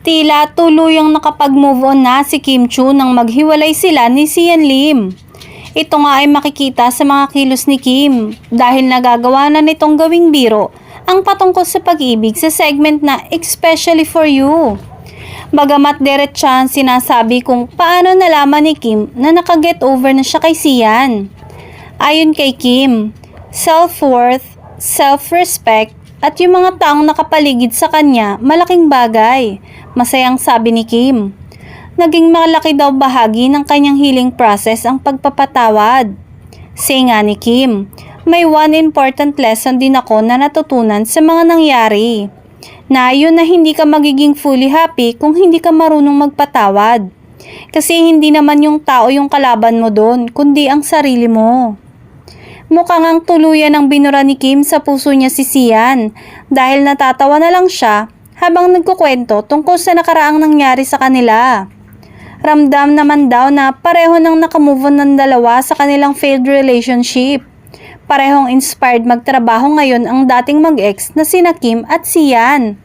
Tila tuluyang nakapag-move on na si Kim Chiu nang maghiwalay sila ni Sian Lim. Ito nga ay makikita sa mga kilos ni Kim dahil nagagawa na nitong gawing biro ang patungkol sa pag-ibig sa segment na Especially For You. Bagamat diretsahan sinasabi kung paano nalaman ni Kim na nakaget over na siya kay Sian. Ayon kay Kim, self-worth, self-respect, at yung mga taong nakapaligid sa kanya malaking bagay. Masayang sabi ni Kim. Naging malaki daw bahagi ng kanyang healing process ang pagpapatawad. Say nga ni Kim, may one important lesson din ako na natutunan sa mga nangyari. Na yun na hindi ka magiging fully happy kung hindi ka marunong magpatawad. Kasi hindi naman yung tao yung kalaban mo doon, kundi ang sarili mo. Mukhang ang tuluyan ng binura ni Kim sa puso niya si Sian dahil natatawa na lang siya habang nagkukwento tungkol sa nakaraang nangyari sa kanila. Ramdam naman daw na pareho nang nakamove on ng dalawa sa kanilang failed relationship. Parehong inspired magtrabaho ngayon ang dating mag-ex na sina Kim at Sian.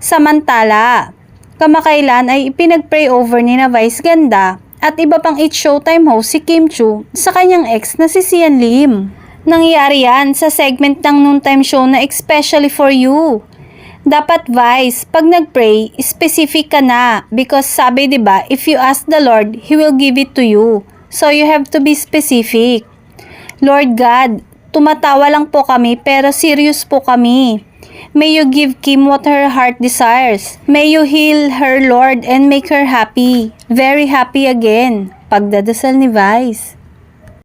Samantala, kamakailan ay ipinag-pray over ni na Vice Ganda at iba pang It's Showtime host si Kim Chiu sa kanyang ex na si Sian Lim. Nangyari yan sa segment ng noontime show na Especially For You. Dapat Vice, pag nag-pray, specific ka na because sabi 'di ba, if you ask the Lord, He will give it to you. So you have to be specific. Lord God, tumatawa lang po kami pero serious po kami. May you give Kim what her heart desires. May you heal her, Lord, and make her happy. Very happy again. Pagdadasal ni Vice.